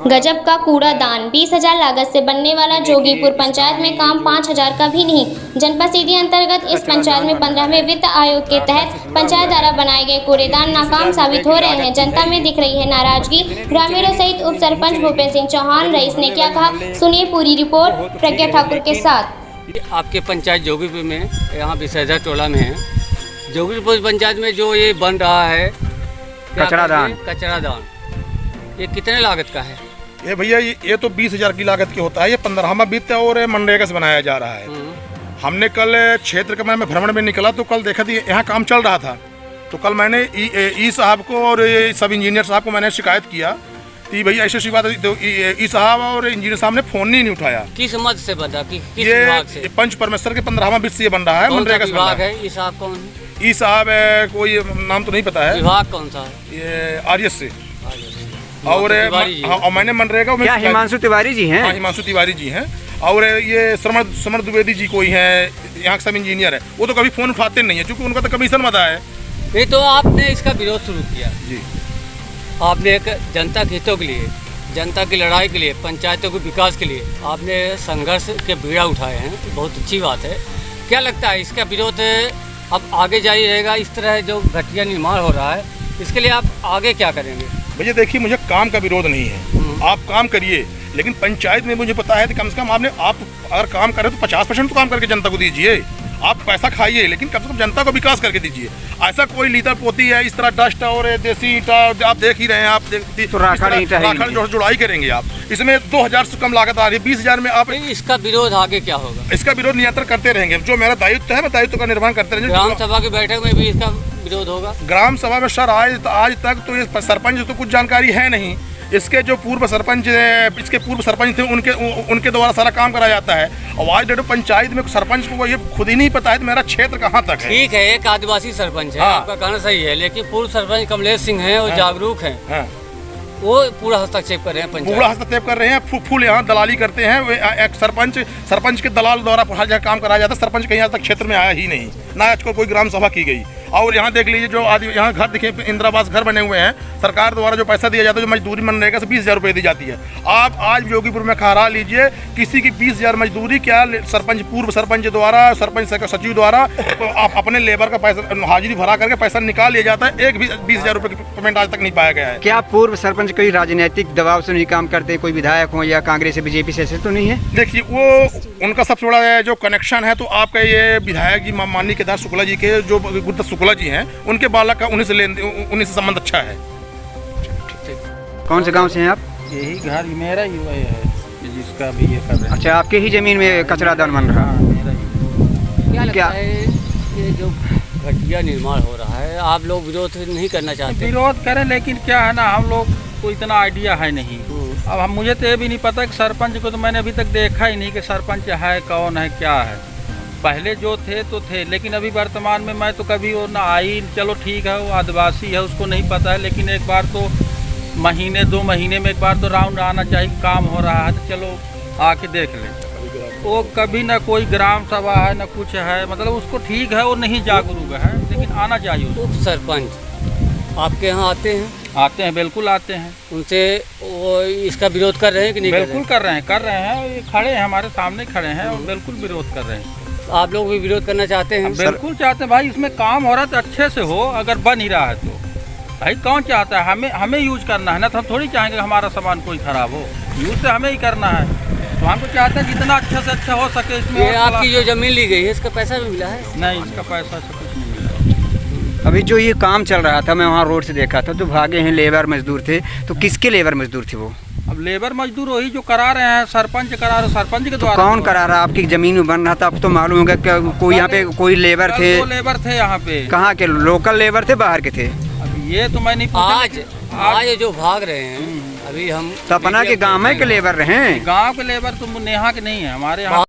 गजब का कूड़ादान। 20,000 लागत से बनने वाला जोगीपुर पंचायत में काम 5,000 का भी नहीं। जनपद सीधी अंतर्गत इस पंचायत में 15वें वित्त आयोग के तहत पंचायत द्वारा बनाए गए कूड़ेदान नाकाम साबित हो रहे हैं। जनता में दिख रही है नाराजगी। ग्रामीणों सहित उप सरपंच भूपेंद्र सिंह चौहान रईस ने क्या कहा, सुनिए पूरी रिपोर्ट प्रज्ञा ठाकुर के साथ। आपके पंचायत जोगीपुर में, यहाँ बिसैजा टोला में है, जोगीपुर पंचायत में जो ये बन रहा है कचरादान, ये कितने लागत का है? ये भैया ये तो 20,000 की लागत की होता है। ये 15वां वित्त और मनरेगा से बनाया जा रहा है। हमने कल क्षेत्र का मैं भ्रमण में निकला तो कल देखा थी यहाँ काम चल रहा था। तो कल मैंने ई साहब को और सब इंजीनियर साहब को मैंने शिकायत किया कि भैया ऐसी बात है। तो ई साहब और इंजीनियर साहब ने फोन नहीं उठाया। किस मद से बना? किस ये विभाग से? पंच परमेश्वर के 15वां वित्त से ये बन रहा है। मनरेगा से विभाग है। ई साहब कौन है? ई साहब कोई नाम तो नहीं पता है। विभाग कौन सा है? ये आरएस से। और मैंने मनरेगा में हिमांशु तिवारी जी हैं। हाँ, हिमांशु तिवारी जी हैं। और ये समर द्विवेदी जी कोई हैं, यहाँ सब इंजीनियर है। वो तो कभी फोन उठाते नहीं है क्योंकि उनका तो कमीशन मता है। ये तो आपने इसका विरोध शुरू किया जी। आपने एक जनता के हितों के लिए, जनता की लड़ाई के लिए, पंचायतों के विकास के लिए आपने संघर्ष के बीड़ा उठाए हैं। बहुत अच्छी बात है। क्या लगता है इसका विरोध अब आगे जारी रहेगा? इस तरह जो घटिया निर्माण हो रहा है, इसके लिए आप आगे क्या करेंगे? भैया देखिए, मुझे काम का विरोध नहीं है। आप काम करिए, लेकिन पंचायत में मुझे पता है कि कम से कम आप अगर काम करें तो 50% तो काम करके जनता को दीजिए। आप पैसा खाइए, लेकिन कम से कम जनता को विकास करके दीजिए। ऐसा कोई लीटर पोती है इस तरह डस्ट और देसी ईंटा आप देख ही रहे हैं। आप तो राखड़ जो जुड़ाई करेंगे आप, इसमें 2,000 से कम लागत आ रही है। 20,000 में आप इसका विरोध आगे क्या होगा? इसका विरोध नियंत्रण करते रहेंगे। जो मेरा दायित्व है, मैं दायित्व का निर्वहन करते रहेंगे। ग्राम सभा की बैठक में भी इसका विरोध होगा? ग्राम सभा में सर आज तक तो ये सरपंच तो कुछ जानकारी है नहीं। इसके जो पूर्व सरपंच थे उनके द्वारा सारा काम कराया जाता है। और आज डेट पंचायत में सरपंच को ये खुद ही नहीं पता है मेरा क्षेत्र कहाँ तक है। ठीक है, एक आदिवासी सरपंच है। हाँ। आपका कहना सही है, लेकिन पूर्व सरपंच कमलेश सिंह हैं और जागरूक हैं। हाँ। वो पूरा हस्तक्षेप कर रहे हैं। पूरा हस्तक्षेप कर रहे हैं। फुल यहाँ दलाली करते हैं। एक सरपंच के दलाल द्वारा हर जगह काम कराया जाता है। सरपंच कहीं आज तक क्षेत्र में आया ही नहीं, ना आज को कोई ग्राम सभा की गई। और यहाँ देख लीजिए, जो आज यहाँ घर दिखे, इंदिरा आवास घर बने हुए हैं। सरकार द्वारा जो पैसा दिया जाता है, जो मजदूरी मनरेगा से 20,000 रुपये दी जाती है। आप आज जोगीपुर में खहरा लीजिए, किसी की 20,000 मजदूरी क्या सरपंच, पूर्व सरपंच द्वारा, सरपंच सचिव द्वारा तो आप अपने लेबर का पैसा हाजिरी भरा करके पैसा निकाल लिया जाता है। एक भी 20,000 रुपये की पेमेंट आज तक नहीं पाया गया है। क्या पूर्व सरपंच कोई राजनीतिक दबाव से नहीं काम करते? कोई विधायक हो या कांग्रेस बीजेपी से ऐसे तो नहीं है? देखिए, वो उनका सबसे बड़ा जो कनेक्शन है, तो आपका ये विधायक जी माननीय केदार शुक्ला जी के जो गुरुदत्त शुक्ला जी हैं, उनके बालक का उन्हीं से संबंध अच्छा है। कौन से गांव से हैं आप? यही घर मेरा ही है जिसका भी ये कर रहे हैं। अच्छा, आपके ही जमीन में कचरादान बन रहा है? मेरा ही। क्या लगता है ये जो घटिया निर्माण हो रहा है, आप लोग विरोध नहीं करना चाहते? विरोध करें, लेकिन क्या है ना, हम लोग को इतना आइडिया है नहीं। अब मुझे तो ये भी नहीं पता कि सरपंच को, तो मैंने अभी तक देखा ही नहीं कि सरपंच है कौन है क्या है। पहले जो थे तो थे, लेकिन अभी वर्तमान में मैं तो कभी वो ना आई। चलो ठीक है, वो आदिवासी है, उसको नहीं पता है, लेकिन एक बार तो महीने 2 महीने में एक बार तो राउंड आना चाहिए। काम हो रहा है तो चलो आके देख लें। वो कभी ना कोई ग्राम सभा है ना कुछ है, मतलब उसको ठीक है, वो नहीं जागरूक है, लेकिन आना चाहिए। उप सरपंच आपके यहाँ आते हैं? आते हैं, बिल्कुल आते हैं। उनसे वो इसका विरोध कर रहे हैं कि नहीं? बिल्कुल कर रहे हैं। ये खड़े हैं, हमारे सामने खड़े हैं और बिल्कुल विरोध कर रहे हैं। आप लोग भी विरोध करना चाहते हैं? बिल्कुल चाहते हैं भाई। इसमें काम हो रहा है तो अच्छे से हो। अगर बन ही रहा है तो भाई कौन चाहता है? हमें यूज करना है ना, तो हम थोड़ी चाहेंगे हमारा सामान कोई खराब हो। यूज से हमें ही करना है, तो हमको चाहते हैं जितना अच्छा से अच्छा हो सके। इसमें ये आपकी जो जमीन ली गई है, इसका पैसा भी मिला है? नहीं, इसका पैसा से कुछ नहीं मिला। अभी जो ये काम चल रहा था, मैं वहाँ रोड से देखा था, तो भागे हैं लेबर मजदूर थे। तो किसके लेबर मजदूर थे वो? अब लेबर मजदूर वही जो करा रहे हैं, सरपंच करा रहे, सरपंच के द्वारा। कौन करा रहा? आपकी जमीन में बन रहा था, अब तो मालूम होगा कि कोई यहाँ पे कोई लेबर थे? 2 लेबर थे यहाँ पे। कहाँ के? लोकल लेबर थे, बाहर के थे? अब ये तो मैं नहीं पूछा। आज जो भाग रहे हैं, अभी हम तपना के गाँव में के लेबर रहे? गाँव के लेबर तो नेहा के नहीं है, हमारे यहाँ